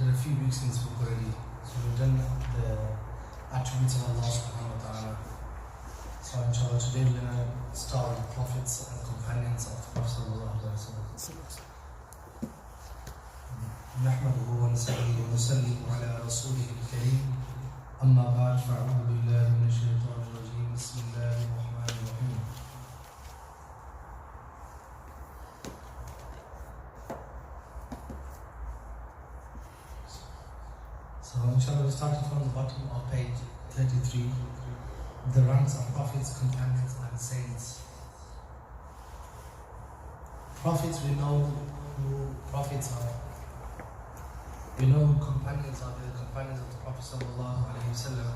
did a few weeks in this book already. So we've done the attributes of Allah subhanahu wa ta'ala. So inshallah today we're going to start with the prophets and companions of the Prophet sallallahu alaihi wasallam. نحمده ونصلي ونسلم على رسوله الكريم أما بعد فأعوذ بالله من الشيطان الرجيم بسم الله الرحمن الرحيم. So inshallah, we started from the bottom of page 33, the ranks of prophets, companions and saints. Prophets, we know who prophets are. We know who companions are, the companions of the Prophet sallallahu alaihi wasallam.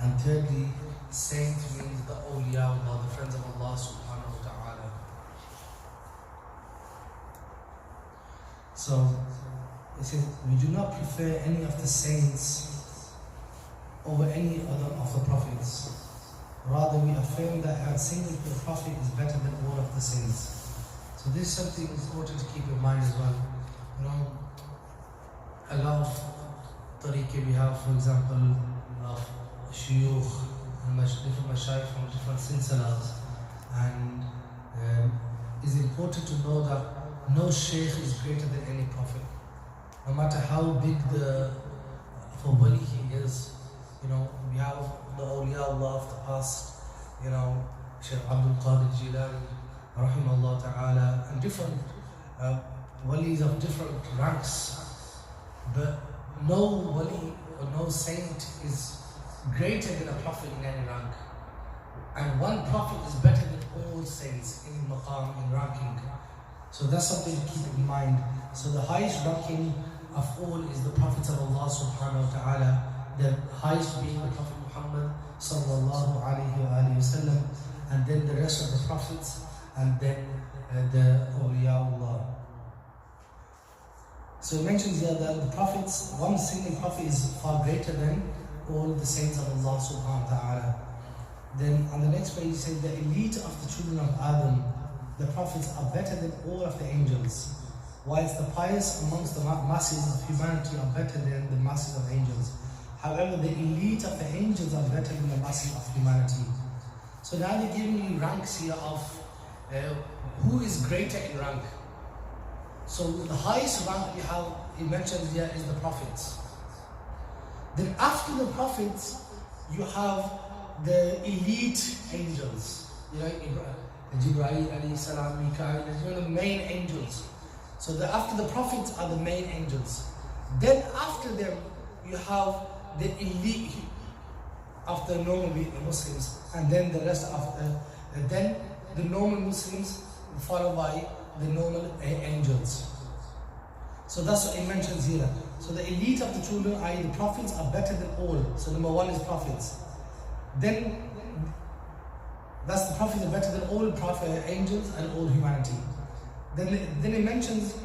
And thirdly, saint means the awliya, or the friends of Allah subhanahu wa ta'ala. So, it says, we do not prefer any of the saints over any other of the prophets. Rather, we affirm that a single prophet is better than all of the saints. So this is something important to keep in mind as well. You know, a lot of tariqah we have, for example, of shuyukh and different mashayikh from different silsilas, and it's important to know that no shaykh is greater than any prophet. No matter how big the wali he is, you know, we have the awliya Allah of the past, you know, Shaykh Abdul Qadir Jilani, rahimahullah ta'ala, and different walis of different ranks. But no wali or no saint is greater than a prophet in any rank. And one prophet is better than all saints in maqam, in ranking. So that's something to keep in mind. So the highest ranking of all is the prophets of Allah subhanahu wa ta'ala, the highest being the Prophet Muhammad sallallahu alayhi wa sallam, and then the rest of the prophets, and then the awliyaullah. So it mentions here that the prophets, one single prophet is far greater than all the saints of Allah subhanahu wa ta'ala. Then on the next page it says the elite of the children of Adam, the prophets are better than all of the angels, whilst the pious amongst the masses of humanity are better than the masses of angels. However, the elite of the angels are better than the masses of humanity. So now they're giving you ranks here of who is greater in rank. So the highest rank we have, it mentions here, is the prophets. Then after the prophets, you have the elite angels. You know, Jibreel alayhi salam, Mikael, you know, the main angels. So after the prophets are the main angels. Then after them, you have the elite of the normal Muslims, and then the rest of then the normal Muslims followed by the normal angels. So that's what it mentions here. So the elite of the children, i.e. the prophets, are better than all. So number one is prophets. Then that's the prophets are better than all angels and all humanity. Then it mentions,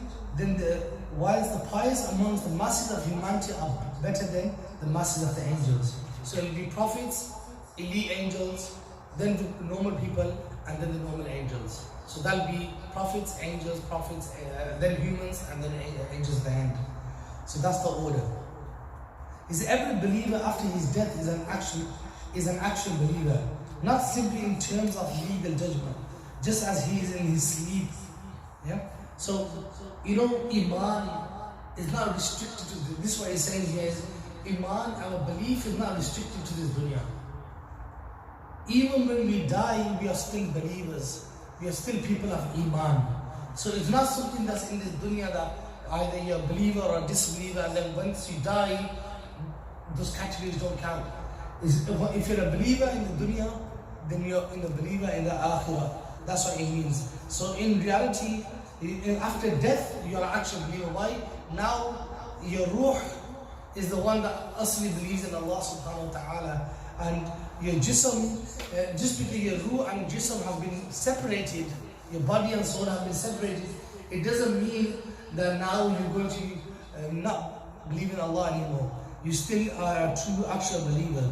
whilst the pious amongst the masses of humanity are better than the masses of the angels. So it will be prophets, elite angels, then the normal people, and then the normal angels. So that will be prophets, angels, then humans, and then angels at the end. So that's the order. Is every believer after his death is an actual believer, not simply in terms of legal judgment, just as he is in his sleep. Yeah. So you know, iman is not restricted to this. This is what he's saying here is iman, our belief is not restricted to this dunya. Even when we die, we are still believers. We are still people of iman. So it's not something that's in this dunya that either you're a believer or a disbeliever, and then once you die, those categories don't count. If you're a believer in the dunya, then you're a believer in the akhirah. That's what it means. So in reality, after death, you're an actual believer. Why? Now your ruh is the one that actually believes in Allah subhanahu wa ta'ala, and your jism, just because your ruh and jism have been separated, your body and soul have been separated, it doesn't mean that now you're going to not believe in Allah anymore. You still are a true actual believer.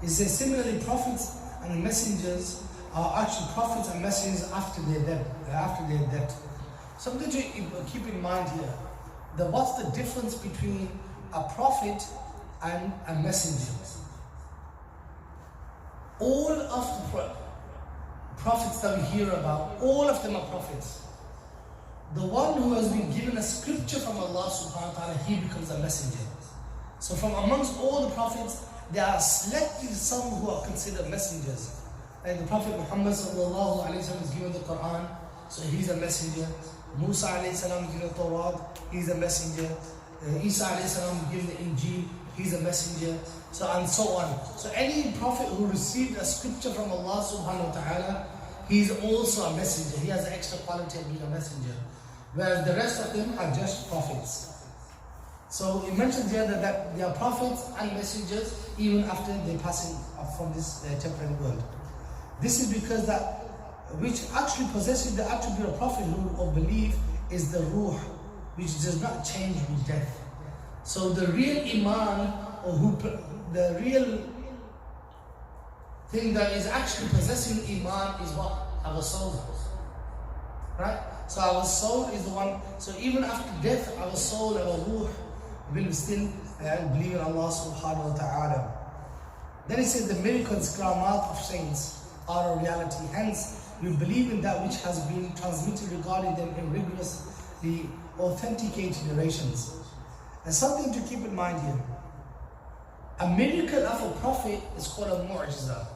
It says similarly, prophets and messengers are actual prophets and messengers after their death. Something to keep in mind here. what's the difference between a prophet and a messenger? All of the prophets that we hear about, all of them are prophets. The one who has been given a scripture from Allah subhanahu wa ta'ala, he becomes a messenger. So from amongst all the prophets, there are selected some who are considered messengers. Like the Prophet Muhammad sallallahu alayhi wa sallam is given the Quran, so he's a messenger. Musa alayhi salam is given the Torah, he's a messenger. Isa alayhi salam is given the Injil, he's a messenger. So and so on. So any prophet who received a scripture from Allah subhanahu wa ta'ala, he's also a messenger. He has an extra quality of being a messenger. Whereas the rest of them are just prophets. So it mentions here that they are prophets and messengers even after they passing from this temporary world. This is because that which actually possesses the attribute of prophethood or belief is the ruh, which does not change with death. So the real iman, or the real thing that is actually possessing iman is what? Our soul. Right? So our soul is the one, so even after death, our soul, our ruh, will still believe in Allah subhanahu wa ta'ala. Then it says the miracles, karamat of saints are a reality. Hence, we believe in that which has been transmitted regarding them in rigorously authenticated narrations. And something to keep in mind here. A miracle of a prophet is called a mu'jiza.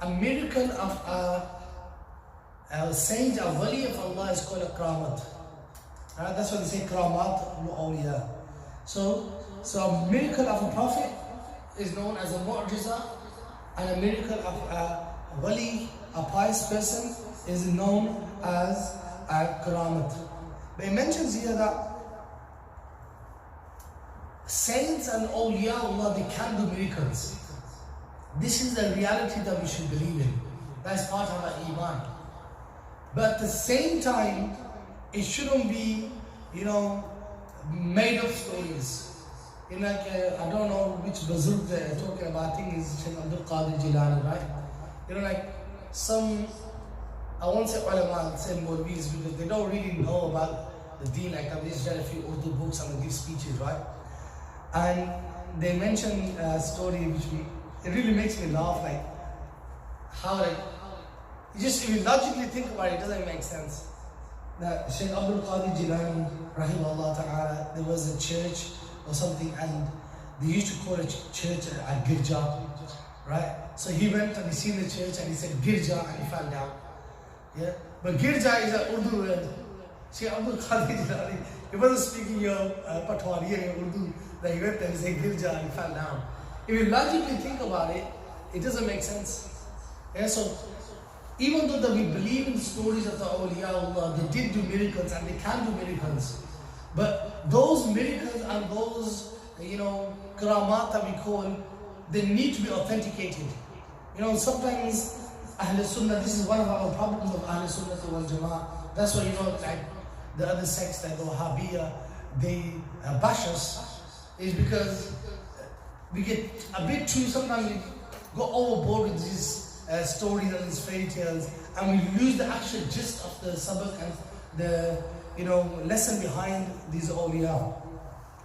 A miracle of a saint, a wali of Allah is called a karamat. That's why they say karamat al-awliya. So a miracle of a prophet is known as a mu'jiza, and a miracle of a wali, a pious person, is known as a karamat. But it mentions here that saints and awliya Allah, they can do miracles. This is the reality that we should believe in. That is part of our iman. But at the same time, it shouldn't be, made up stories. I don't know which bazurg they're talking about. I think it's Shaykh Abdul Qadir Jilani, right? Like some, I won't say ulama, I'll say Maulvis, because they don't really know about the deen like that. They just read a few Urdu books and they give speeches, right? And they mention a story which it really makes me laugh, like how if you logically think about it, it doesn't make sense. That Shaykh Abdul Qadir Jilani, rahimahullah ta'ala, there was a church or something, and they used to call a church a girja, right? So he went and he seen the church and he said girja, and he fell down. Yeah, but girja is an Urdu word. Shaykh Abdul Qadir Jilani, he wasn't speaking your Patwari or Urdu. That he went there and he said girja and he fell down. If you logically think about it, it doesn't make sense. Yeah, so even though that we believe in the stories of the awliya Allah, they did do miracles and they can do miracles. But those miracles and those, karamat that we call, they need to be authenticated. Sometimes Ahl Sunnah, this is one of our problems of Ahl Sunnah wal Jama'ah. That's why, like the other sects like the Wahhabiyah, they bash us, is because we get a bit too, sometimes we go overboard with these stories and these fairy tales, and we lose the actual gist of the sabak and the lesson behind these awliya.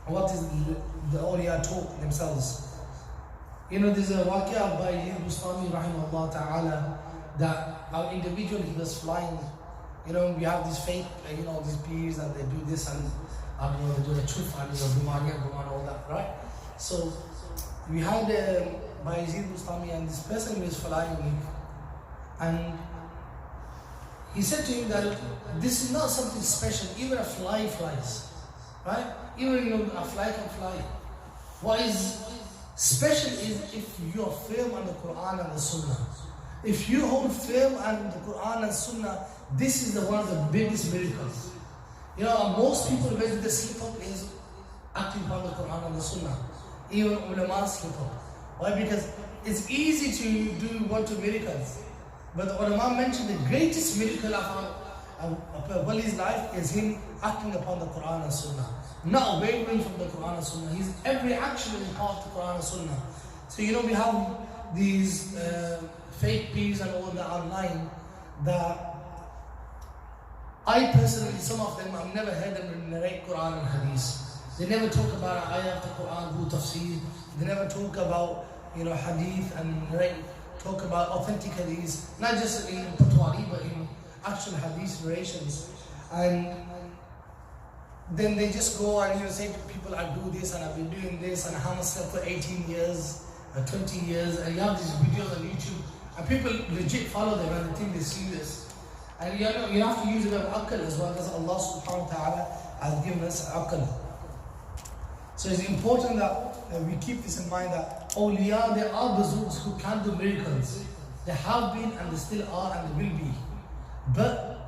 What is the awliya taught themselves? There's a waqia by Bustami rahimahullah ta'ala, that our individual, he was flying. We have these fake, these peers, and they do this, and they do the truth, and all that, right? So we had by Yazid Bustami, and this person was flying me, and he said to him that this is not something special. Even a fly flies, right? Even a fly can fly. What is special is if you are firm on the Quran and the Sunnah. If you hold firm on the Quran and Sunnah, this is one of the biggest miracles. Most people, when they slip up, is acting upon the Quran and the Sunnah. Even ulama slip up. Why? Because it's easy to do 1 2 miracles. But the ulama mentioned the greatest miracle of a wali's life is him acting upon the Quran and Sunnah. Not wavering from the Quran and Sunnah. His every action is part of the Quran and Sunnah. So we have these fake peers and all that online that I personally, some of them, I've never heard them narrate Quran and Hadith. They never talk about an ayah of the Quran, who tafsir. They never talk about, Hadith and talk about authentic Hadith, not just in Patwari, but in actual Hadith narrations. And then they just go and say to people, I do this and I've been doing this and I haven't slept for 18 years, 20 years, and you have these videos on YouTube, and people legit follow them and they think they're serious. And you have to use a bit of aql as well, because Allah subhanahu wa ta'ala has given us aql. So it's important that we keep this in mind, that awliya, there are bazooks who can do miracles. There have been and they still are and they will be. But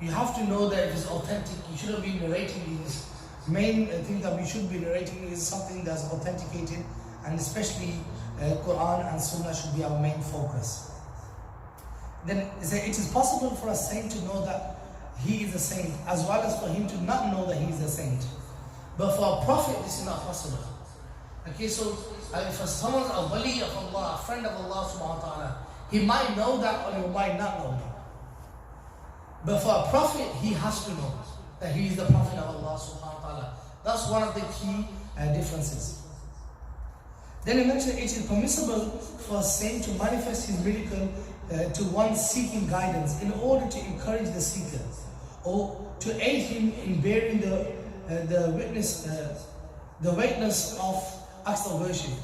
you have to know that if it's authentic, you shouldn't be narrating these. Main thing that we should be narrating is something that's authenticated, and especially Quran and Sunnah should be our main focus. Then it is possible for a saint to know that he is a saint, as well as for him to not know that he is a saint. But for a prophet, this is not possible. Okay, so if someone, a wali of Allah, a friend of Allah subhanahu wa ta'ala, he might know that or he might not know that. But for a prophet, he has to know that he is the prophet of Allah subhanahu wa ta'ala. That's one of the key differences. Then he mentioned it is permissible for a saint to manifest his miracle to one seeking guidance in order to encourage the seeker, or to aid him in bearing the weightness of acts of worship,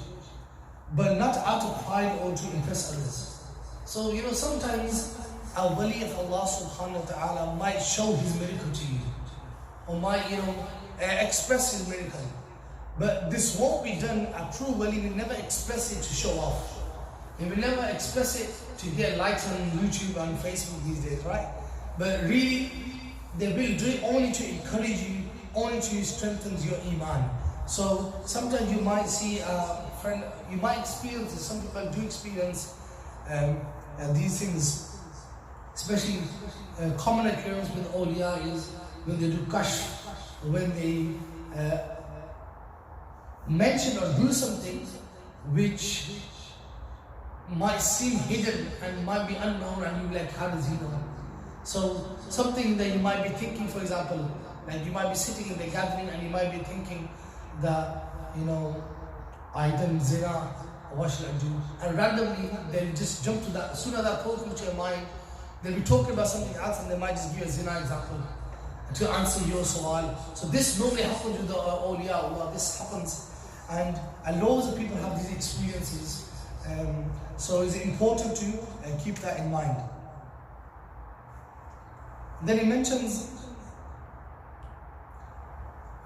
but not out of pride or to impress others. So sometimes a wali of Allah subhanahu wa ta'ala might show his miracle to you, or might express his miracle. But this won't be done. A true wali will never express it to show off. He will never express it to get likes on YouTube and Facebook these days, right? But really, they will do it only to encourage you, only to strengthen your iman. So sometimes you might see a friend, you might experience, some people do experience these things, especially common occurrence with awliya is when they do kashf, when they mention or do something which might seem hidden and might be unknown, and you're like, how does he know? So something that you might be thinking, for example, like you might be sitting in the gathering and you might be thinking that, I done zina, what should I do? And randomly they'll just jump to that. As soon as that thought comes to your mind, they'll be talking about something else and they might just give a zina example to answer your sawal. So this normally happens with the awliya Allah. This happens, and loads of people have these experiences. So it's important to keep that in mind. Then he mentions,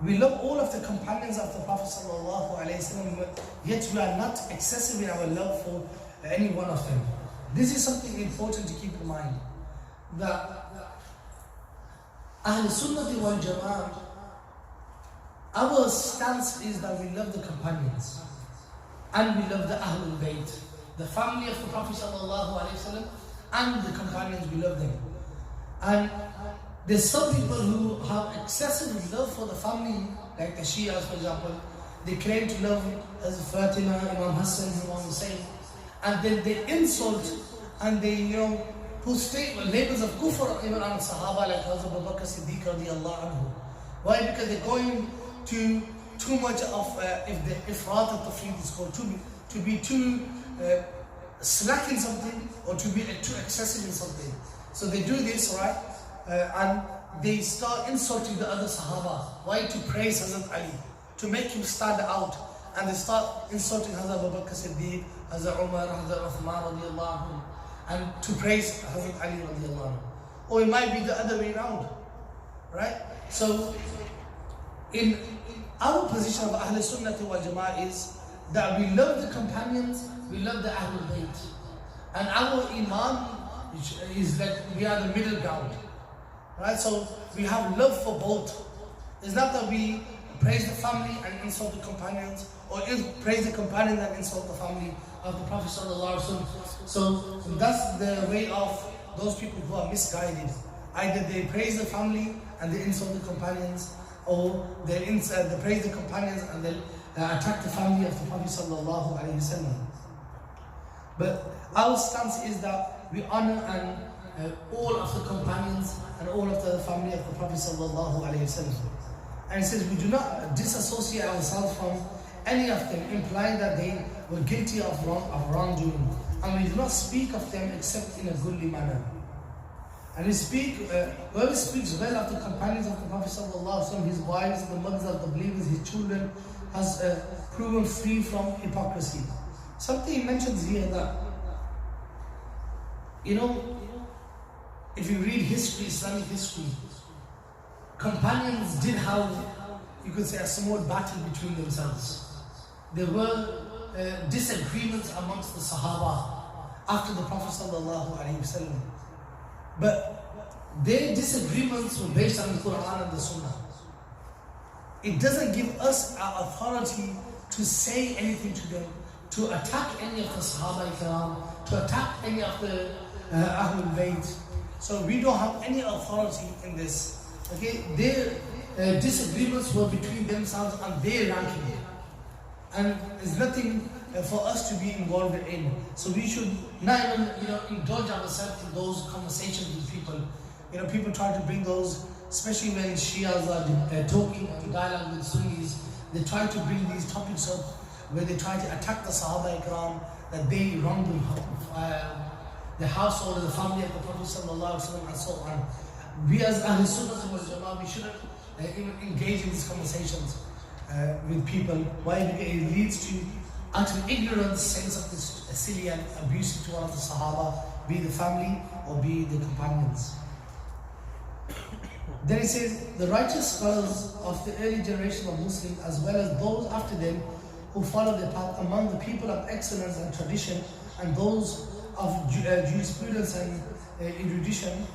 we love all of the companions of the Prophet ﷺ, yet we are not excessive in our love for any one of them. This is something important to keep in mind, that Ahl Sunnati wal Jama'ah, our stance is that we love the companions and we love the Ahlul Bayt, the family of the Prophet ﷺ, and the companions, we love them. And there's some people who have excessive love for the family, like the Shias, for example. They claim to love as Fatima, Imam Hassan, Imam Hussein, and then they insult and they put labels of kufr even on Sahaba like Hazrat Abu Bakr Siddiq radiallahu anhu. Why? Because they're going to too much of, if the ifrat of tafreed is called, to be too slack in something, or to be too excessive in something. So they do this, right? And they start insulting the other Sahaba. Why? To praise Hazrat Ali, to make him stand out. And they start insulting Hazrat Abu Bakr Siddiq, Hazrat Umar, Hazrat Uthman radiallahu anhu, and to praise Hazrat Ali radiallahu anhu. Or it might be the other way around, right? So in our position of Ahl Sunnah wal Jama'ah is that we love the companions, we love the Ahlul Bayt. And our Iman is like we are the middle ground. Right? So we have love for both. It's not that we praise the family and insult the companions, or praise the companions and insult the family of the Prophet ﷺ. So that's the way of those people who are misguided. Either they praise the family and they insult the companions, or they praise the companions and they attack the family of the Prophet ﷺ. But our stance is that we honor and all of the companions and all of the family of the Prophet sallallahu alaihi wasallam. And it says we do not disassociate ourselves from any of them, implying that they were guilty of wrongdoing. And we do not speak of them except in a goodly manner. And we speak, whoever speaks well of the companions of the Prophet ﷺ, his wives, the mothers of the believers, his children, has proven free from hypocrisy. Something he mentions here that, if you read history, Islamic history, companions did have, you could say, a somewhat battle between themselves. There were disagreements amongst the Sahaba after the Prophet ﷺ. But their disagreements were based on the Quran and the Sunnah. It doesn't give us our authority to say anything to them, to attack any of the Sahaba Ikram, to attack any of the Ahlul Bayt. So we don't have any authority in this. Okay, their disagreements were between themselves and their ranking. And there's nothing for us to be involved in. So we should not even, indulge ourselves in those conversations with people. People try to bring those, especially when Shias are talking and dialogue with Sunnis, they try to bring these topics up where they try to attack the Sahaba Ikram, that they wronged the household, the family of the Prophet ﷺ and so on. We as Ahl Sunnah wal Jama'ah, we shouldn't even engage in these conversations with people. Why? Because it leads to utter ignorance, sense of this silly and abusive to one of the Sahaba, be the family or be the companions. Then it says, the righteous scholars of the early generation of Muslims, as well as those after them who follow their path among the people of excellence and tradition, and those of jurisprudence and erudition,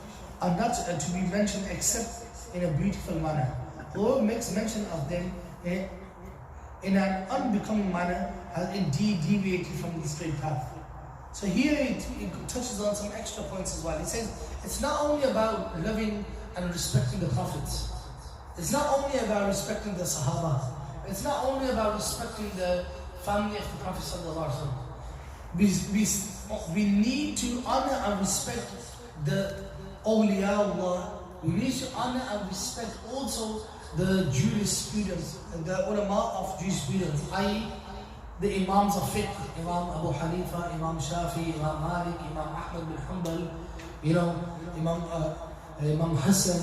are not to be mentioned except in a beautiful manner. Whoever makes mention of them in an unbecoming manner has indeed deviated from the straight path. So here it touches on some extra points as well. It says it's not only about loving and respecting the prophets. It's not only about respecting the Sahaba. It's not only about respecting the family of the Prophet ﷺ. We need to honor and respect the awliyaullah. We need to honor and respect also the jurisprudence, the ulama of jurisprudence, i.e. the imams of fiqh, Imam Abu Hanifa, Imam Shafi, Imam Malik, Imam Ahmad bin Hanbal, Imam Hassan,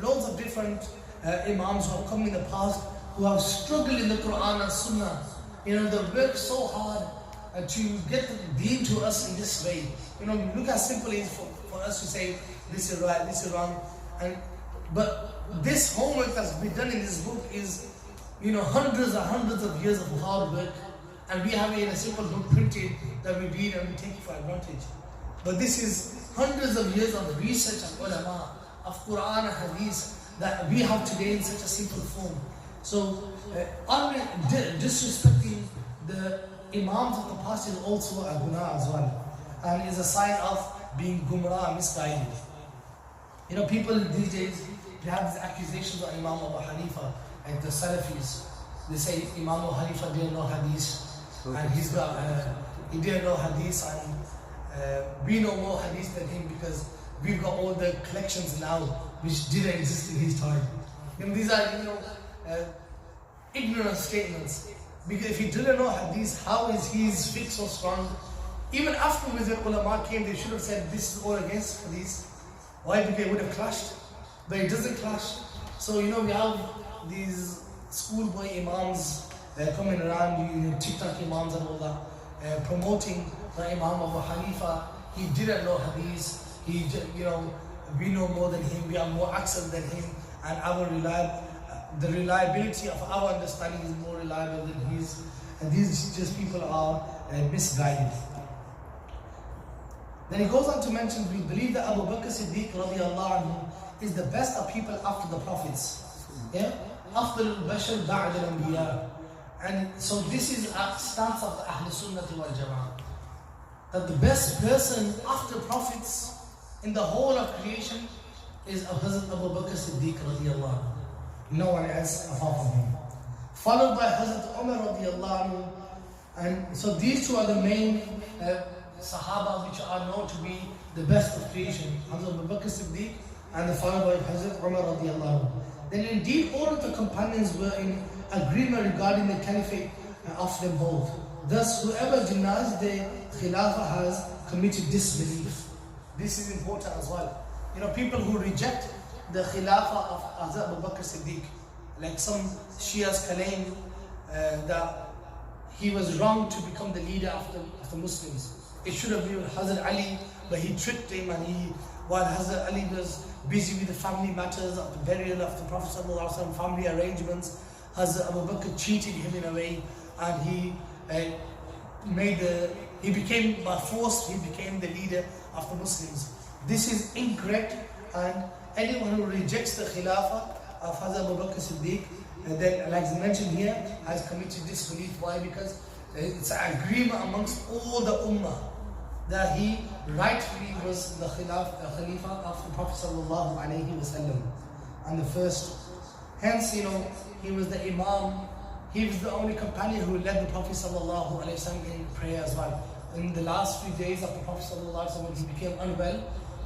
loads of different imams who have come in the past, who have struggled in the Quran and Sunnah. They work so hard to get the deen to us in this way. Look how simple it is for us to say, this is right, this is wrong. But this homework that's been done in this book is, hundreds and hundreds of years of hard work, and we have it in a simple book printed that we read and we take it for advantage. But this is hundreds of years of research of ulama, of Quran and Hadith that we have today in such a simple form. So, disrespecting the imams of the past is also a guna as well, and is a sign of being gumrah, misguided. People these days, they have these accusations on Imam Abu Hanifa and the Salafis. They say Imam Abu Hanifa didn't know Hadith, and he didn't know Hadith, and we know more Hadith than him because we've got all the collections now which didn't exist in his time. These are, ignorant statements. Because if he didn't know Hadith, how is his fiqh so strong? Even afterwards when ulama came, they should have said this is all against Hadith. Why? Because it would have clashed. But it doesn't clash. So we have these schoolboy imams coming around, TikTok imams and all that, promoting the Imam Abu Hanifa. He didn't know Hadith. We know more than him. We have more access than him, and the reliability of our understanding is more reliable than his. And these just people are misguided. Then he goes on to mention, we believe that Abu Bakr Siddiq radiallahu anhu is the best of people after the prophets. After al-Bashar ba'd al-Anbiya. And so this is a stance of the Ahl Sunnah wal Jama'ah. That the best person after prophets in the whole of creation is Hazrat Abu Bakr Siddiq radiallahu anhu. No one else apart from him. Followed by Hazrat Umar radiallahu anhu. And so these two are the main Sahaba which are known to be the best of creation, Hazrat Abu Bakr Siddiq, and the followed by Hazrat Umar radiallahu anhu. Then indeed all of the companions were in agreement regarding the caliphate of them both. Thus whoever denies the Khilafah has committed disbelief. This is important as well. People who reject the Khilafah of Hazrat Abu Bakr Siddiq, like some Shias claim that he was wrong to become the leader of the Muslims. It should have been Hazrat Ali, but he tricked him, and while Hazrat Ali was busy with the family matters of the burial of the Prophet ﷺ, family arrangements, Hazrat Abu Bakr cheated him in a way, and he became the leader of the Muslims. This is incorrect, and anyone who rejects the Khilafah of Hazrat Abu Bakr Siddiq, then, like mentioned here, has committed disbelief. Why? Because it's an agreement amongst all the Ummah that he rightfully was the Khalifa of the Prophet sallallahu alaihi wasallam, and the first. Hence, he was the Imam. He was the only companion who led the Prophet sallallahu alaihi wasallam in prayer as well. In the last few days of the Prophet sallallahu alaihi wasallam, when he became unwell,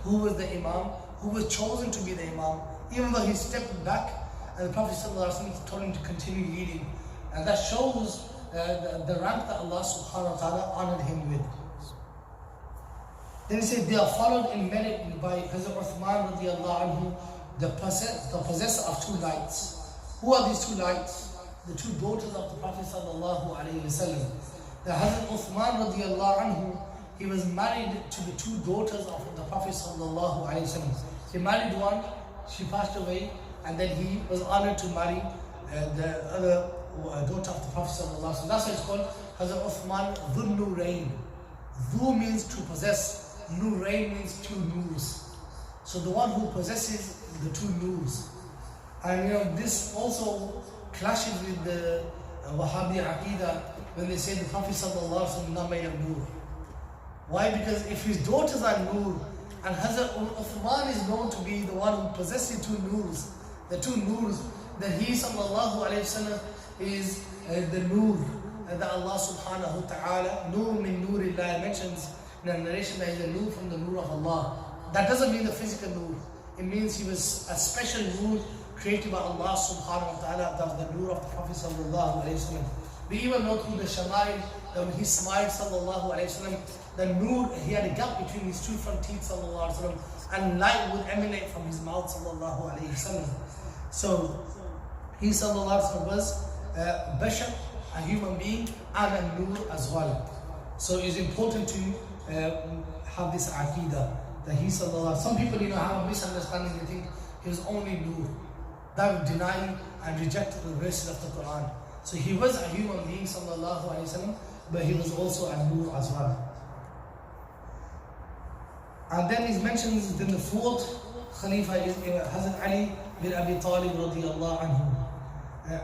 who was the Imam? Who was chosen to be the Imam? Even though he stepped back, and the Prophet ﷺ told him to continue leading. And that shows the rank that Allah subhanahu wa ta'ala honored him with. Then he said, they are followed in merit by Hazrat Uthman radiallahu anhu, the possessor of two lights. Who are these two lights? The two daughters of the Prophet sallallahu alayhi wa sallam. The Hazrat Uthman radiallahu anhu, he was married to the two daughters of the Prophet sallallahu alayhi wa sallam. He married one, she passed away, and then he was honored to marry the other daughter of the Prophet sallallahu alaihi wasallam. That's why it's called Hazrat Uthman Dhul Nurayn. Dhu means to possess, Nurayn means two noors. So the one who possesses the two noors. And this also clashes with the Wahhabi Aqidah when they say the Prophet sallallahu alaihi wasallam is not made of noor. Why? Because if his daughters are noor, and Hazrat Uthman is known to be the one who possesses two noors, the two noors, then he sallallahu alayhi wasallam is the noor that Allah subhanahu wa ta'ala, noor min nurillah, mentions in a narration that is a noor from the noor of Allah. That doesn't mean the physical noor. It means he was a special noor created by Allah subhanahu wa ta'ala, that was the noor of the Prophet sallallahu alayhi wasallam. We even know through the Shama'il that when he smiled sallallahu alayhi wasallam, the noor, he had a gap between his two front teeth sallallahu alayhi wasallam, and light would emanate from his mouth sallallahu alayhi wasallam. So he sallallahu alayhi wasallam was bashar, a human being, and a noor as well. So it's important to have this aqidah that he sallallahu alayhi wasallam. Some people have a misunderstanding, they think he was only noor. That would deny and reject the verses of the Quran. So he was a human being sallallahu alayhi wasallam, but he was also a noor as well. And then he mentions then the fourth Khalifa is Hazrat Ali bin Abi Talib radiallahu anhu,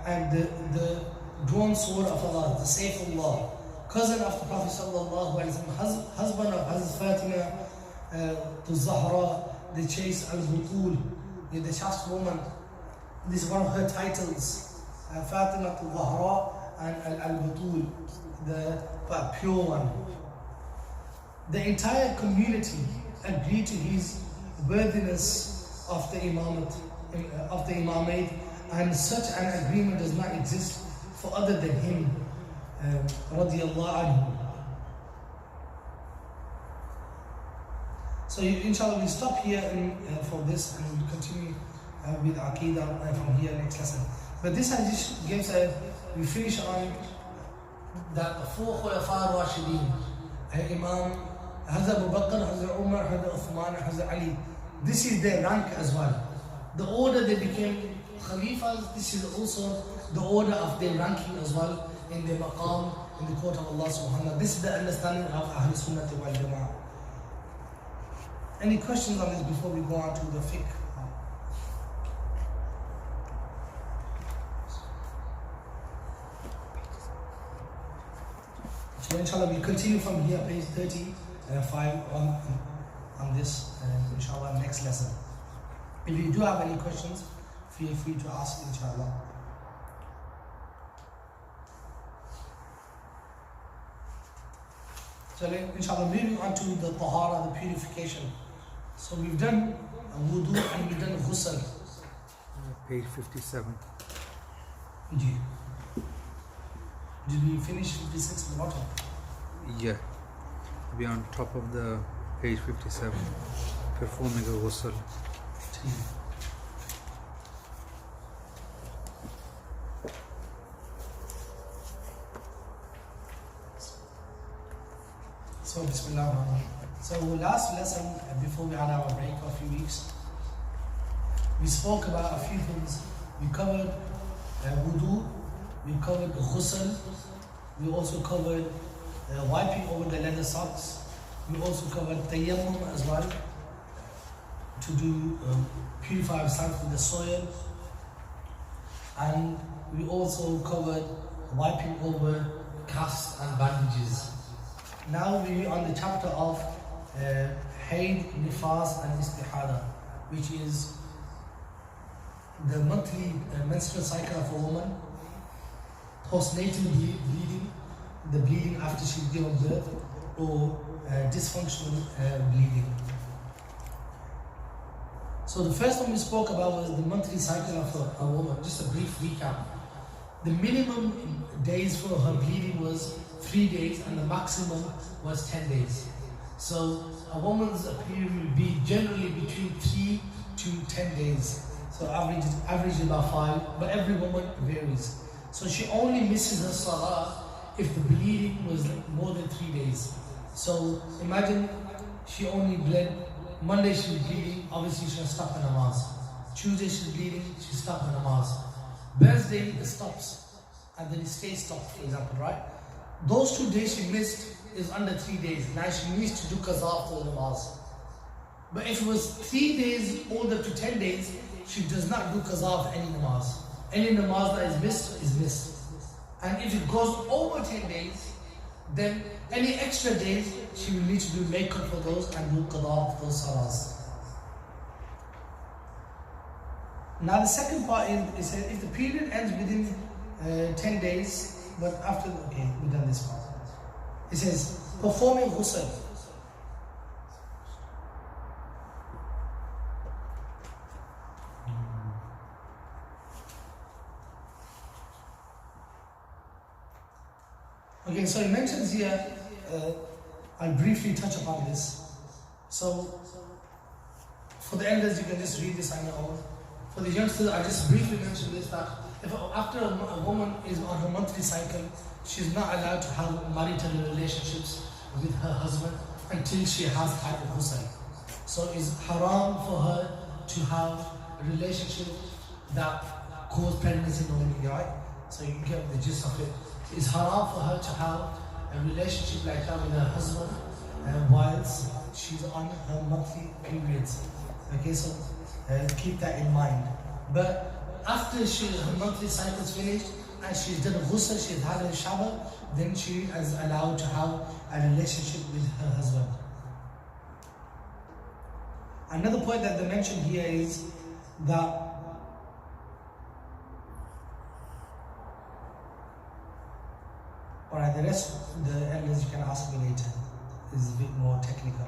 and the drawn sword of Allah, the Sayfullah, cousin of the Prophet sallallahu alaihi wasallam, husband of Hazrat Fatima to Zahra, the chaste al-Butul, the chaste woman. This is one of her titles, Fatima to Zahra and al-Butul, the pure one. The entire community agreed to his worthiness of the imamate, and such an agreement does not exist for other than him, radiyallahu anhu. So inshallah we'll stop here for this, and we'll continue with Aqidah from here next lesson. But this hadith gives we finish on that the four Khulafa Rashidin, Imam Hazrat Abu Bakr, Hazrat Umar, Hazrat Uthman, Hazrat Ali. This is their rank as well. The order they became Khalifas, this is also the order of their ranking as well in their maqam, in the court of Allah subhanahu wa ta'ala. This is the understanding of Ahl Sunnah wal Jama'ah. Any questions on this before we go on to the fiqh? So inshallah we'll continue from here, page 35 on this, inshallah, next lesson. If you do have any questions, feel free to ask, inshallah. So inshallah, moving on to the tahara, the purification. So we've done wudu and we've done ghusl. Page 57. Did we finish 56 at the bottom? Yeah. Be on top of the page 57. Performing a ghusl. So Bismillah. So last lesson, before we had our break for a few weeks, we spoke about a few things. We covered wudu, we covered ghusl, we also covered wiping over the leather socks, we also covered tayammum as well, to do purify ourselves with the soil, and we also covered wiping over casts and bandages. Now we're on the chapter of Hayd, Nifas and Istihada, which is the monthly menstrual cycle of a woman, postnatal bleeding, the bleeding after she's given birth, or dysfunctional bleeding. So the first one we spoke about was the monthly cycle of a woman. Just a brief recap. The minimum days for her bleeding was 3 days and the maximum was 10 days. So a woman's period will be generally between 3 to 10 days. So average about 5, but every woman varies. So she only misses her salah if the bleeding was more than 3 days. So imagine she only bled, Monday she was bleeding, obviously she'll stop her namaz. Tuesday she's bleeding, she'll stop her namaz. Thursday it stops, and then it stays stopped, for example, right? Those 2 days she missed is under 3 days. Now she needs to do qaza for the namaz. But if it was 3 days older to 10 days, she does not do qaza for any namaz. Any namaz that is missed. And if it goes over 10 days, then any extra days, she will need to do makeup for those and do qada for those salahs. Now the second part is if the period ends within 10 days, but after, okay, we've done this part. It says, performing ghusl. Okay, so he mentions here, I'll briefly touch upon this. So, for the elders, you can just read this on your own. For the youngsters, I just briefly mention this, that if after a woman is on her monthly cycle, she's not allowed to have marital relationships with her husband until she has had a ghusl. So it's haram for her to have a relationship that cause pregnancy normally, right? So you get the gist of it. It's haram for her to have a relationship like that with her husband whilst she's on her monthly periods. Okay, so keep that in mind. But after her monthly cycle is finished and she's done a ghusl, she's had a shower, then she is allowed to have a relationship with her husband. Another point that they mention here is that alright, the rest, the elders you can ask me later, is a bit more technical.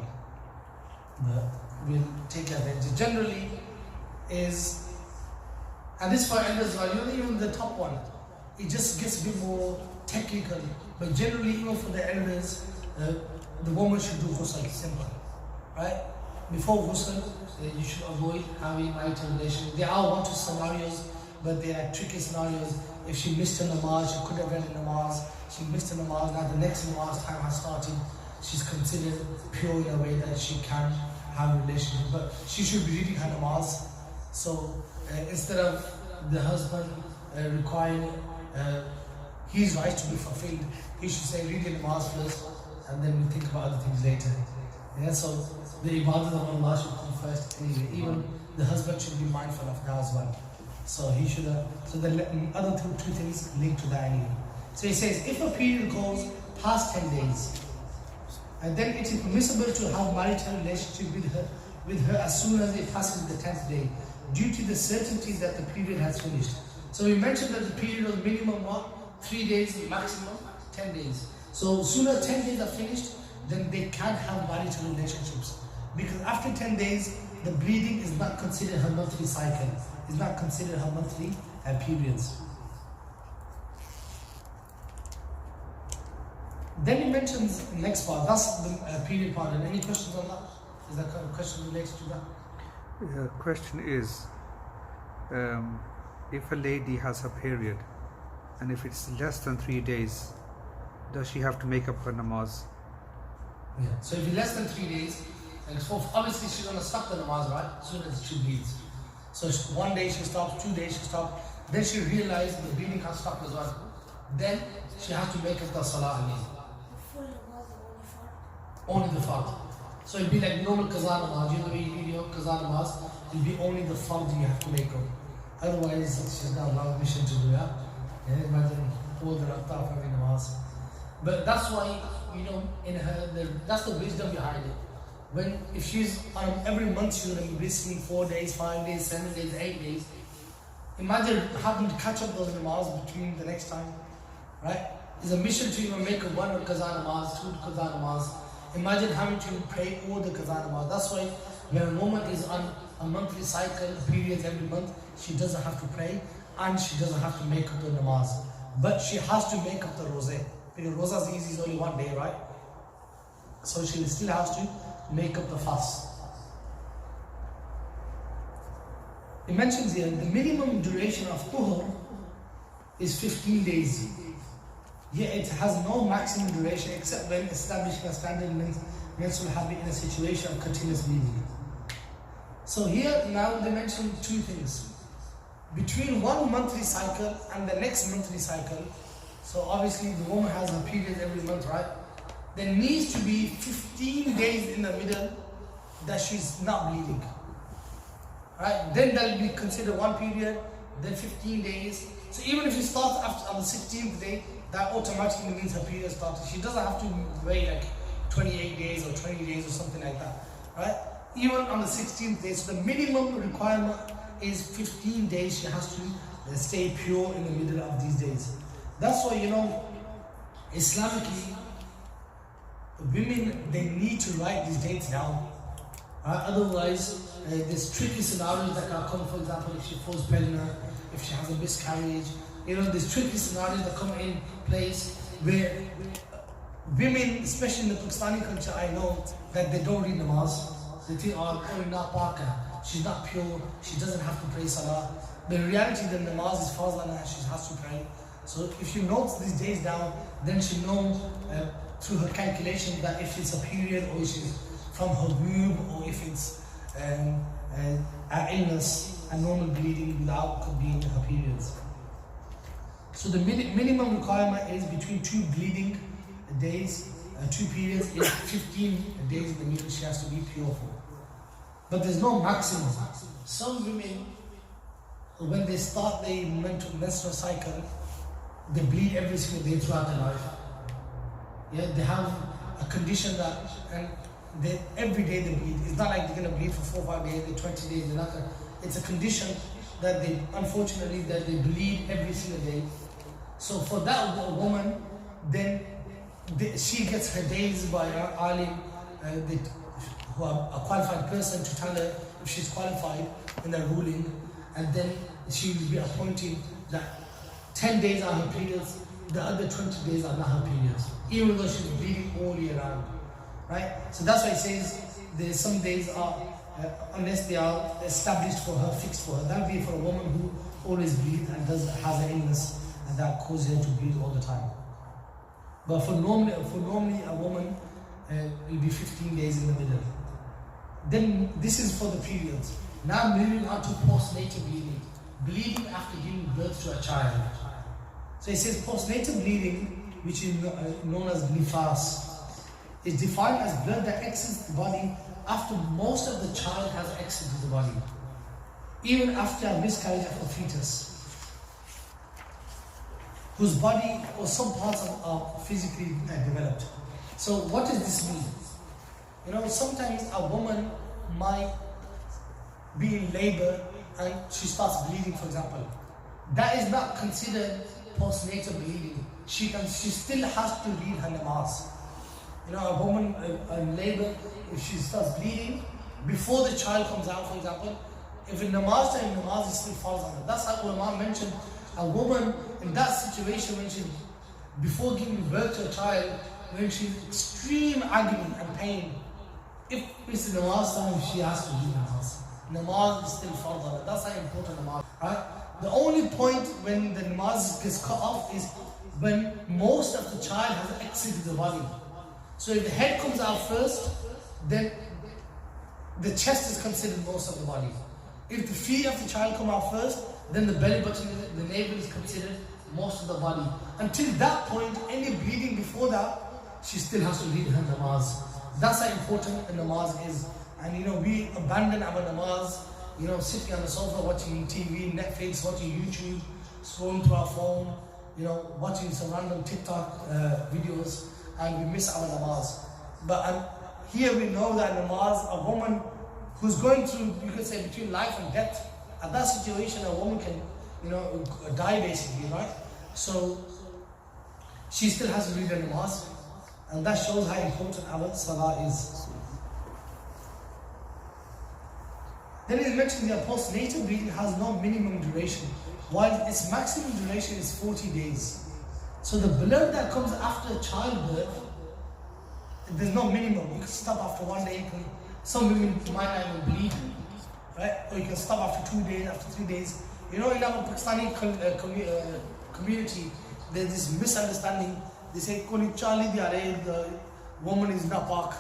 But we'll take advantage. Generally is, and this for elders, even the top one, it just gets a bit more technical. But generally, even for the elders, the woman should do ghusl, simple. Right? Before ghusl, you should avoid having marital relations. There are 1 or 2 scenarios, but they are tricky scenarios. If she missed her namaz, she could have read the namaz. She missed her namaz, now the next namaz time has started. She's considered pure in a way that she can have a relationship, but she should be reading her namaz. So instead of the husband requiring his right to be fulfilled, he should say read your namaz first, and then we think about other things later. Yeah, so the ibadah of Allah should come first anyway. Even the husband should be mindful of that as well. So he should so the other two things linked to that anyway. So he says, if a period goes past 10 days, and then it is permissible to have marital relationship with her as soon as it passes the 10th day, due to the certainty that the period has finished. So we mentioned that the period was minimum 3 days, maximum 10 days. So soon as 10 days are finished, then they can't have marital relationships. Because after 10 days, the bleeding is not considered her monthly cycle, is not considered her monthly periods. Then he mentions the next part, that's the period part. And any questions on that? Is that a question related to that? The question is, if a lady has her period, and if it's less than 3 days, does she have to make up her namaz? Yeah. So if it's less than 3 days, and obviously she's going to stop the namaz, right? As soon as she bleeds. So 1 day she stops, 2 days she stops. Then she realized the bleeding has stopped as well. Then she has to make up the salah again. Only the fard. So it'll be like normal qaza namaz. You know the way you do your qaza namaz, it'll be only the fard you have to make up. Otherwise, she's got a lot of mission to do that. Yeah, imagine all the rak'ah for every namaz. But that's why, you know, in her, that's the wisdom behind it. When, if she's on every month, she's going to be risking 4 days, 5 days, 7 days, 8 days. Imagine having to catch up those namaz between the next time, right? It's a mission to even make a 1 qaza namaz, 2 qaza namaz. Imagine having to pray all the qaza namaz. That's why when a woman is on a monthly cycle, periods every month, she doesn't have to pray and she doesn't have to make up the namaz. But she has to make up the rosé. Because rosa is easy, it's only 1 day, right? So she still has to make up the fast. It mentions here, the minimum duration of tuhur is 15 days. Yet it has no maximum duration except when establishing a standard menstrual habit in a situation of continuous bleeding. So here now they mention 2 things. Between one monthly cycle and the next monthly cycle, so obviously the woman has her period every month, right? There needs to be 15 days in the middle that she's not bleeding. Right? Then that will be considered one period, then 15 days. So even if she starts on the 16th day, that automatically means her period started. She doesn't have to wait like 28 days or 20 days or something like that. Right? Even on the 16th day, so the minimum requirement is 15 days she has to stay pure in the middle of these days. That's why, you know, Islamically, women, they need to write these dates down. Otherwise, there's tricky scenarios that can come, for example, if she falls pregnant, if she has a miscarriage. You know, there's tricky scenarios that come in place where women, especially in the Pakistani culture, I know that they don't read namaz. They think, oh, not paka. She's not pure, she doesn't have to pray salah. But in reality, the namaz is farz on her, she has to pray. So if she notes these days down, then she knows through her calculation that if it's a period or if it's from her womb or if it's an illness, a normal bleeding without being her periods. So the minimum requirement is between 2 bleeding days, 2 periods is 15 days in the middle she has to be pure for. But there's no maximum. Some women, when they start their menstrual cycle, they bleed every single day throughout their life. Yeah, they have a condition that, and every day they bleed. It's not like they're going to bleed for 4 or 5 days, 20 days. They're not gonna, it's a condition that they, unfortunately, that they bleed every single day. So for that woman, then she gets her days by her alim, who are a qualified person to tell her if she's qualified in their ruling, and then she will be appointing that 10 days are her periods, the other 20 days are not her periods, even though she's bleeding all year round, right? So that's why it says there's some days are, unless they are established for her, fixed for her. That would be for a woman who always bleeds and has an illness and that causes her to bleed all the time. But for normally a woman, it will be 15 days in the middle. Then this is for the periods. Now moving on to postnatal bleeding. Bleeding after giving birth to a child. So it says postnatal bleeding, which is known as nifas, is defined as blood that exits the body after most of the child has exited the body, even after a miscarriage of a fetus, whose body or some parts are physically developed. So what does this mean? You know, sometimes a woman might be in labor and she starts bleeding, for example. That is not considered postnatal bleeding. She still has to read her namaz. You know, a woman in labor, if she starts bleeding, before the child comes out, for example, if in namaz time, namaz is still falls on her. That's how ulama mentioned a woman in that situation when she's, before giving birth to a child, when she's extreme agony and pain, if it's namaz time, she has to do namaz. Namaz is still falls on her. That's how important namaz. Right? The only point when the namaz gets cut off is when most of the child has exited the body. So if the head comes out first, then the chest is considered most of the body. If the feet of the child come out first, then the belly button, the navel is considered most of the body. Until that point, any bleeding before that, she still has to read her namaz. That's how important the namaz is. And you know, we abandon our namaz, you know, sitting on the sofa watching TV, Netflix, watching YouTube, scrolling through our phone, you know, watching some random TikTok videos, and we miss our namaz. But here we know that namaz, a woman who's going through, you could say, between life and death, at that situation, a woman can, you know, die basically, right? So she still has to read her namaz, and that shows how important our salah is. Then it mentioned that postnatal bleeding has no minimum duration, while its maximum duration is 40 days. So the blood that comes after childbirth, there's no minimum. You can stop after 1 day. Some women might not even bleed, right? Or you can stop after 2 days, after 3 days. You know, in our Pakistani community, there's this misunderstanding. They say, the woman is not pak.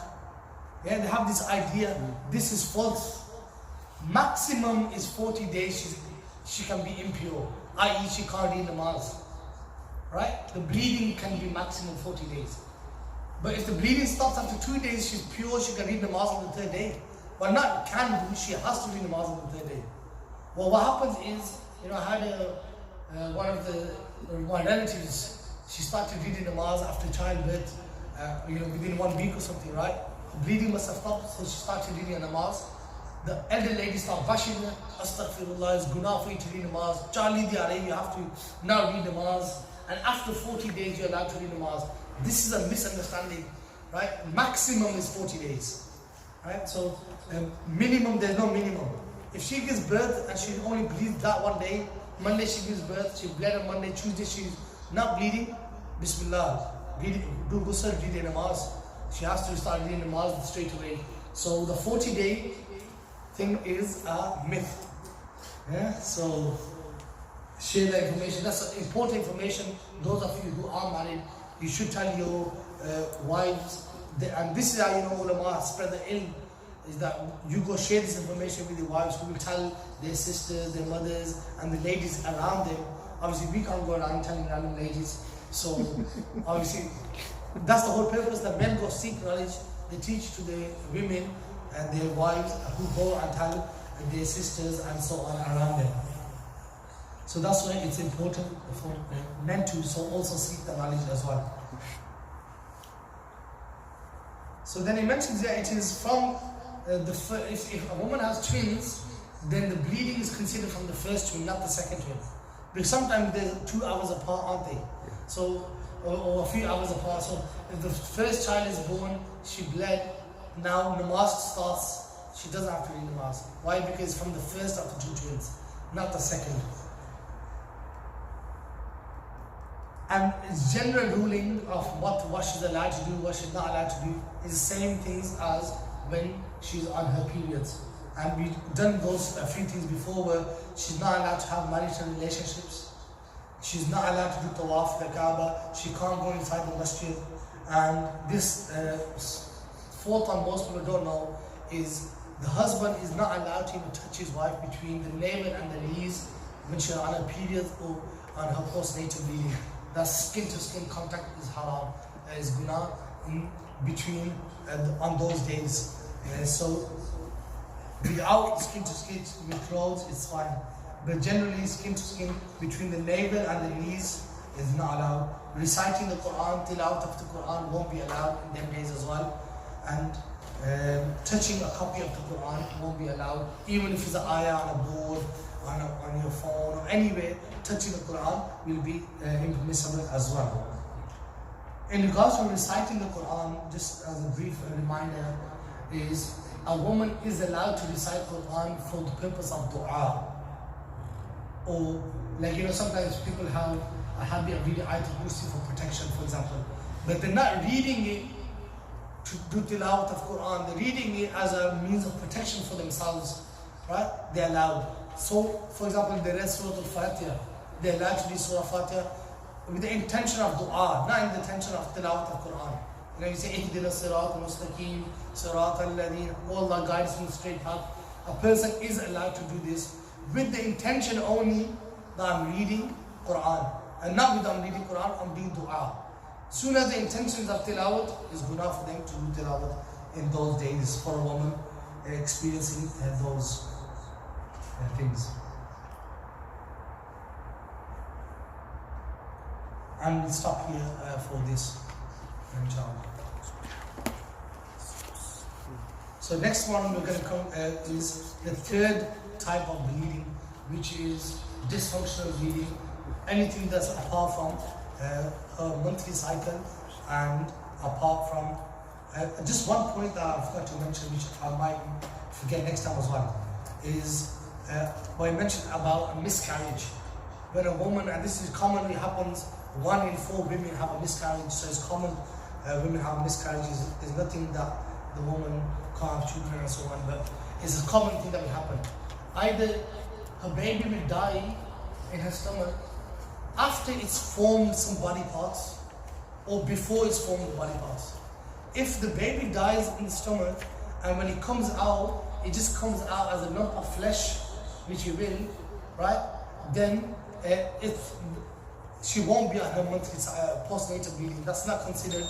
Yeah, they have this idea. This is false. Maximum is 40 days she can be impure, i.e. she can't read namaz. Right? The bleeding can be maximum 40 days. But if the bleeding stops after 2 days, she's pure, she can read namaz on the third day. But not can do, she has to read namaz on the third day. Well, what happens is, you know, I had one of my relatives, she started reading namaz after childbirth, you know, within 1 week or something, right? The bleeding must have stopped, so she started reading namaz. The elder lady started bashing her, astaghfirullah, it's guna for you to read namaz. Charlie you have to now read namaz. And after 40 days, you're allowed to read namaz. This is a misunderstanding, right? Maximum is 40 days, right? So minimum, there's no minimum. If she gives birth and she only bleeds that 1 day, Monday she gives birth, she bled on Monday, Tuesday she's not bleeding, Bismillah, do ghusl, read namaz. She has to start reading namaz straight away. So the 40-day thing is a myth. Yeah, so share the information. That's important information. Those of you who are married, you should tell your wives. And this is how, you know, ulama spread the ilm, is that you go share this information with your wives, who will tell their sisters, their mothers, and the ladies around them. Obviously, we can't go around telling random ladies. So obviously, that's the whole purpose, that men go seek knowledge. They teach to the women and their wives, who go and tell their sisters and so on around them. So that's why it's important for men to also seek the knowledge as well. So then he mentions that it is from if a woman has twins, then the bleeding is considered from the first twin, not the second twin. Because sometimes they're 2 hours apart, aren't they? So, or a few hours apart. So if the first child is born, she bled, now namaz starts, she doesn't have to read namaz. Why? Because it's from the first of the 2 twins, not the second. And its general ruling of what she's allowed to do, what she's not allowed to do, is the same things as when she's on her periods. And we've done those a few things before, where she's not allowed to have marital relationships, she's not allowed to do tawaf the Kaaba, she can't go inside the masjid. And this fourth one most people don't know is the husband is not allowed to even touch his wife between the navel and the knees when she's on her period or on her postnatal bleeding. That skin to skin contact is haram, is guna in between on those days. So without skin to skin with clothes, it's fine. But generally, skin to skin between the navel and the knees is not allowed. Reciting the Quran, tilawat of the Quran won't be allowed in them days as well. And touching a copy of the Quran won't be allowed, even if it's an ayah on a board, on your phone, or anywhere. Touching the Quran will be impermissible as well. In regards to reciting the Quran, just as a brief reminder, is a woman is allowed to recite Quran for the purpose of dua. Or, like, sometimes people have a habit of reading Ayatul Kursi for protection, for example. But they're not reading it to do tilawat of Quran, they're reading it as a means of protection for themselves, right? They're allowed. So, for example, they read Surah Al-Fatiha, they're allowed to read Surah Al-Fatiha with the intention of dua, not in the intention of tilawat of Quran. You say, Ihdina Sirat al-Mustaqim, Sirat al-Ladin, Allah guides in the straight path. A person is allowed to do this with the intention only that I'm reading Quran. And not with I'm reading Quran, I'm doing dua. Soon as the intentions of tilawat is guna for them to do tilawat in those days for a woman experiencing those things. And we'll stop here for this, inshallah. So next one we're going to come is the third type of bleeding, which is dysfunctional bleeding. Anything that's apart from her monthly cycle and apart from just one point that I forgot to mention, which I might forget next time as well, is what I mentioned about a miscarriage. When a woman, and this is commonly happens, 1 in 4 women have a miscarriage, so it's common women have miscarriages. There's nothing that the woman can't have children and so on, but it's a common thing that will happen. Either her baby will die in her stomach after it's formed some body parts, or before it's formed the body parts. If the baby dies in the stomach and when it comes out, it just comes out as a lump of flesh, which it will, right? Then she won't be at her monthly postnatal bleeding. That's not considered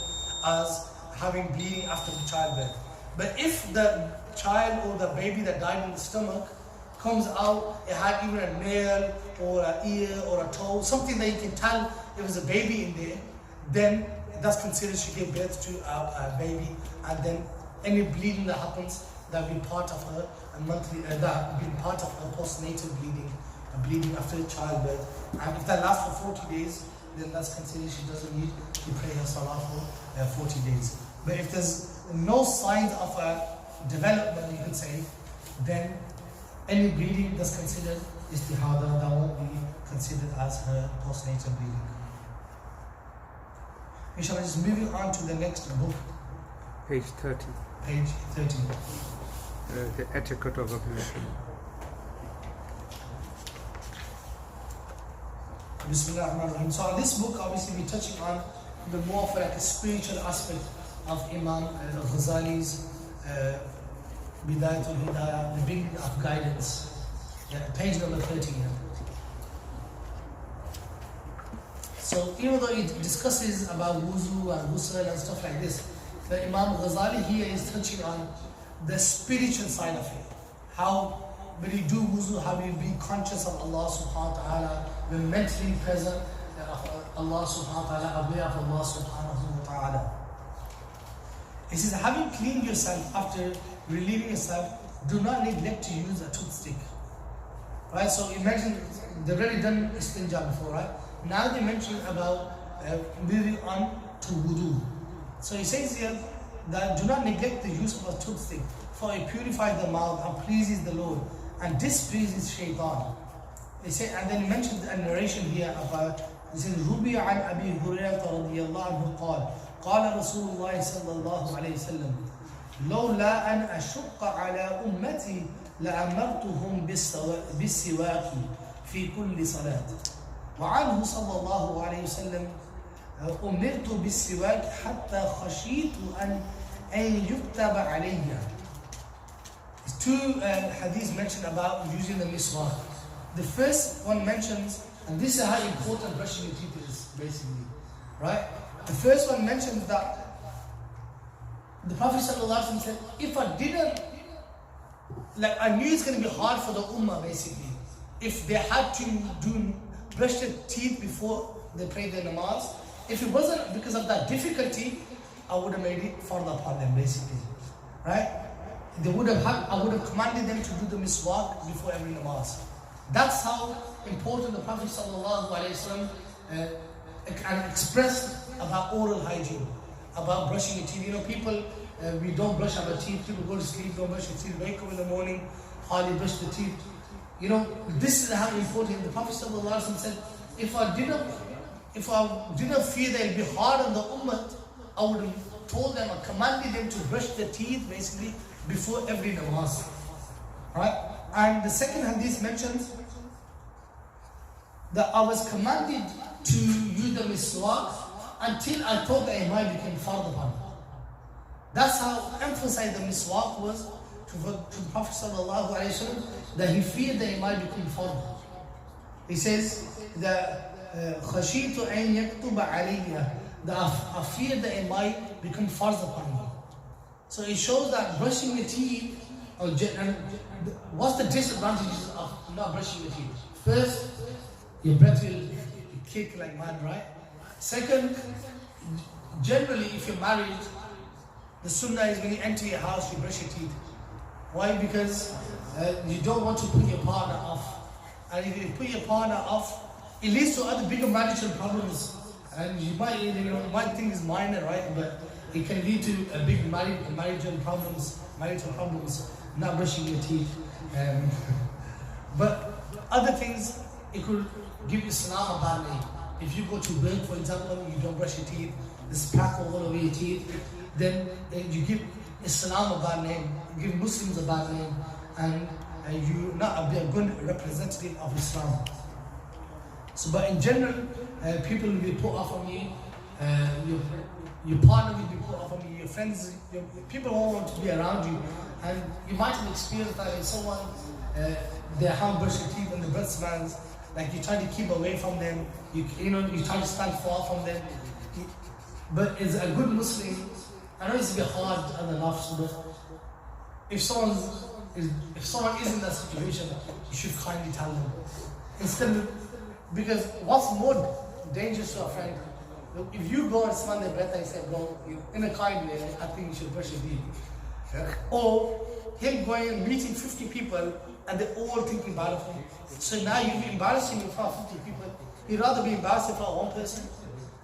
as having bleeding after the childbirth. But if the child or the baby that died in the stomach comes out, it had even a nail or an ear or a toe, something that you can tell there was a baby in there, then that's considered she gave birth to a baby, and then any bleeding that happens, that will be part of her monthly, that will be part of her postnatal bleeding, bleeding after childbirth. And if that lasts for 40 days, then that's considered she doesn't need to pray her salah for 40 days. But if there's no signs of a development, you can say, then any bleeding that's considered istihada, that won't be considered as her postnatal bleeding. Inshallah, just moving on to the next book. Page 30. Page 30. The etiquette of ablution. Bismillah ar-Rahman ar-Rahim. So on this book, obviously we're touching on the more of like a spiritual aspect of Imam al-Ghazali's Bidayatul Hidayah, the beginning of guidance. Page number 13. So even though it discusses about wuzu and ghusl and stuff like this, the Imam Ghazali here is touching on the spiritual side of it. How when you do wuzu, how you be conscious of Allah subhanahu wa ta'ala, be mentally present of Allah subhanahu wa ta'ala, aware of Allah subhanahu wa ta'ala. He says, having cleaned yourself after relieving yourself, do not neglect to use a toothstick. Right, so imagine they've already done istinja before, right? Now they mention about moving on to wudu. So he says here that do not neglect the use of a toothstick, for it purifies the mouth and pleases the Lord and displeases shaitan. He said, and then he mentioned a narration here about, he says, Rubi an Abi Hurairah radiyallahu anhu قال قال رسول الله صلى الله عليه وسلم لولا أن أشق على أمتي لأمرتهم بالسواك في كل صلاة وعنه صلى الله عليه وسلم أمرت بالسواك حتى خشيت أن يكتب علي. Two hadiths mentioned about using the miswak. The first one mentions, and this is how important brushing your teeth is, basically, right? The first one mentions that the Prophet ﷺ said, if I didn't, like I knew it's going to be hard for the ummah, basically, if they had to brush their teeth before they pray their namaz. If it wasn't because of that difficulty, I would have made it farther upon them, basically, right? I would have commanded them to do the miswak before every namaz. That's how important the Prophet ﷺ and expressed about oral hygiene, about brushing your teeth. You know, people, we don't brush our teeth. People go to sleep, don't brush your teeth. Wake up in the morning, hardly brush the teeth. You know, this is how important. The Prophet ﷺ said, if I didn't fear that it'd be hard on the ummah, I would have told them, I commanded them to brush their teeth basically before every namaz. Right? And the second hadith mentions that I was commanded to use the miswak until I thought that it might become fard upon me. That's how emphasized the miswak was to the Prophet ﷺ, that he feared that it might become fard. He says that خَشِيتُ أَن يَكْتُبَ عَلَيَّ, that I feared that it might become fard upon me. So it shows that brushing your teeth, and what's the disadvantages of not brushing your teeth? First, your breath will kick like mad, right? Second, generally if you're married, the sunnah is when you enter your house, you brush your teeth. Why? Because you don't want to put your partner off. And if you put your partner off, it leads to other bigger marital problems. And you might think it's minor, right? But it can lead to a big marital problems, not brushing your teeth. But other things, it could give Islam a bad name. If you go to work, for example, you don't brush your teeth, there's plaque all over your teeth, then you give Islam a bad name, you give Muslims a bad name, and you're not a good representative of Islam. So, but in general, people will be put off on you, your partner will be put off on you, your friends, people won't want to be around you. And you might have experienced that if someone, they haven't brushed their teeth and the breath smells, like you try to keep away from them, you try to stand far from them. But as a good Muslim, I know it's a bit hard on the nafs, but if someone is in that situation, you should kindly tell them. Because what's more dangerous to a friend, if you go and smell their breath and you say, bro, in a kind way, I think you should brush your teeth. Yeah. Or him going and meeting 50 people and they're all thinking bad of him. So now you're embarrassing in front of 50 people. You'd rather be embarrassed in front of one person.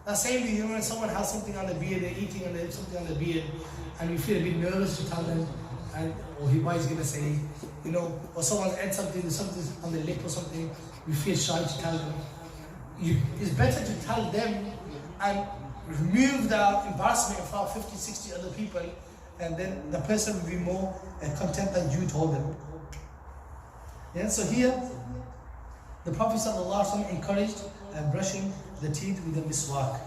Now same with when someone has something on the beard, they're eating and they have something on the beard, and you feel a bit nervous to tell them, or what he's going to say, or someone adds something on the lip or something, you feel shy to tell them. It's better to tell them and remove the embarrassment in front of 50, 60 other people, and then the person will be more content that you told them. Yeah, so here, the Prophet ﷺ encouraged brushing the teeth with a miswak.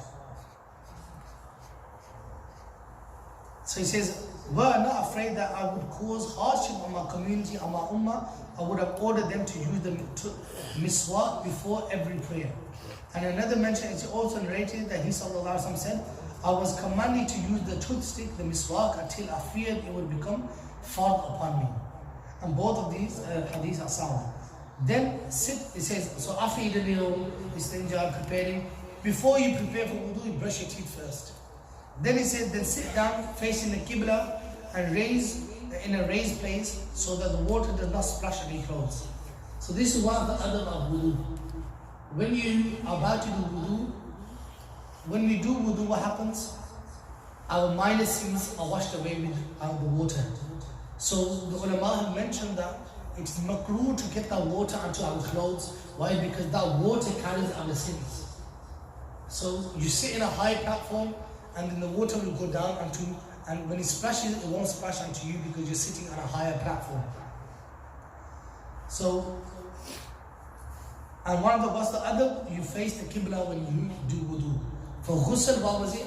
So he says, were I not afraid that I would cause hardship on my community, on my ummah, I would have ordered them to use the miswak before every prayer. And another mention is also narrated that he ﷺ said, I was commanded to use the toothstick, the miswak, until I feared it would become fard upon me. And both of these hadiths are sound. Then sit, it says, so after you did istinja, preparing, before you prepare for wudu, you brush your teeth first. Then he said, then sit down facing the Qibla and raise in a raised place so that the water does not splash on your clothes. So this is one of the adab of wudu. When you are about to do wudu, when we do wudu, what happens? Our minor sins are washed away with the water. So the ulama have mentioned that it's makruh to get that water onto our clothes. Why? Because that water carries our sins. So you sit in a high platform and then the water will go down onto, and when it splashes, it won't splash onto you because you're sitting on a higher platform. So, and what's the other? You face the Qibla when you do wudu. For ghusl, what was it?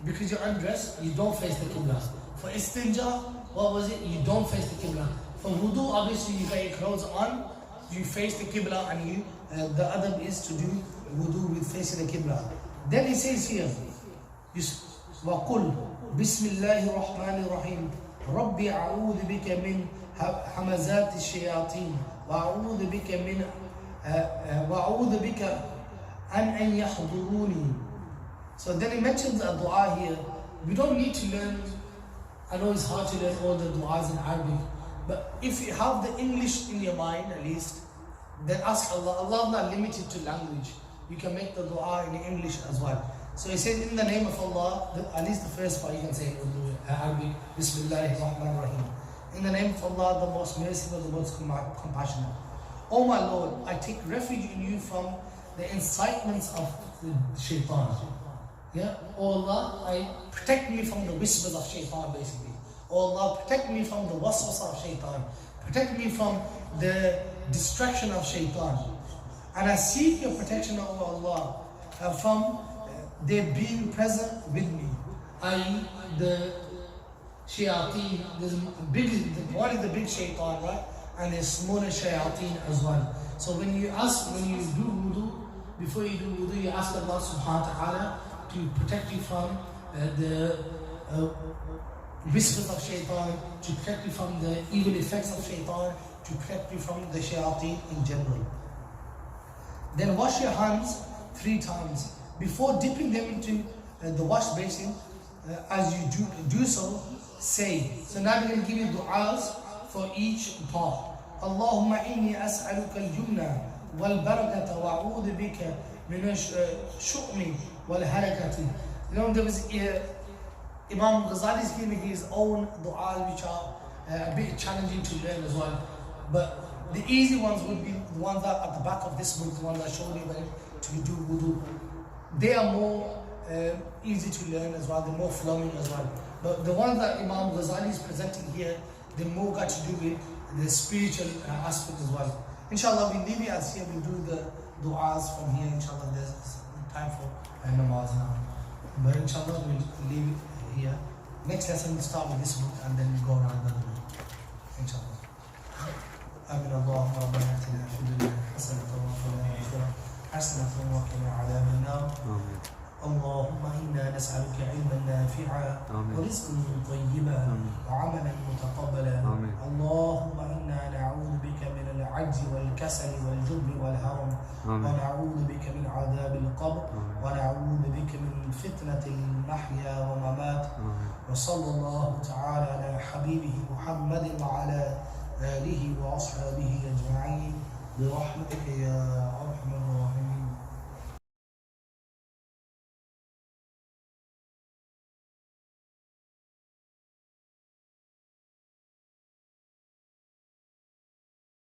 Because you're undressed, you don't face the Qibla. For istinja, what was it? You don't face the Qibla. For wudu, obviously you got your clothes on, you face the Qibla, and the adab is to do wudu with facing the Qibla. Then he says here, وَقُلْ بِسْمِ اللَّهِ الرَّحْمَنِ الرَّحِيمِ رَبِّ أَعُوذُ بِكَ مِنْ حَمَزَاتِ الشَّيَاطِينِ وَأَعُوذُ بِكَ أَنْ يَحْضُرُونِي. So then he mentions a dua here. We don't need to learn, I know it's hard to learn all the du'as in Arabic, but if you have the English in your mind at least, then ask Allah. Allah is not limited to language. You can make the dua in English as well. So he said, in the name of Allah, at least the first part you can say in Urdu, Arabic, Bismillahir Rahmanir Rahim. In the name of Allah, the most merciful, the most compassionate. Oh my Lord, I take refuge in you from the incitements of the shaitan. Yeah? Oh Allah, protect me from the whispers of shaitan basically. Oh Allah, protect me from the waswasa of shaitan. Protect me from the distraction of shaitan. And I seek your protection, oh Allah, from their being present with me. I.e. the shayateen, there's one is the big shaitan, right? And there's smaller shayateen as well. So when you do wudu, before you do wudu, you ask Allah subhanahu wa ta'ala to protect you from the whispers of shaitan, to protect you from the evil effects of shaitan, to protect you from the shayateen in general. Then wash your hands 3 times. Before dipping them into the wash basin, as you do so, say. So now we're going to give you du'as for each part. Allahumma inni as'aluka al-jumna wal-barakata wa'udhu bika min ash-shu'mi wal-harakati. You know, there was Imam Ghazali is giving his own du'as which are a bit challenging to learn as well. But the easy ones would be the ones that are at the back of this book, the ones that show you when to do wudu. They are more easy to learn as well, they're more flowing as well. But the ones that Imam Ghazali is presenting here, they more got to do with the spiritual aspect as well. Inshallah, we leave it as here, we do the du'as from here. Inshallah, there's time for namaz now. But inshallah, we'll leave it here. Next lesson, we'll start with this book and then we'll go around the other book. Inshallah. آمين اللهم ربنا آتنا في الدنيا حسنة وفي الآخرة حسنة وقنا عذاب النار. اللهم إنا نسألك علما نافعا ورزقا طيبا وعملا متقبلا. اللهم إنا نعوذ بك من العجز والكسل والجبن والهرم ونعوذ بك من عذاب القبر ونعوذ بك من فتنة المحيا والممات. وصلى الله تعالى على حبيبه محمد وعلى آله وأصحابه أجمعين برحمتك يا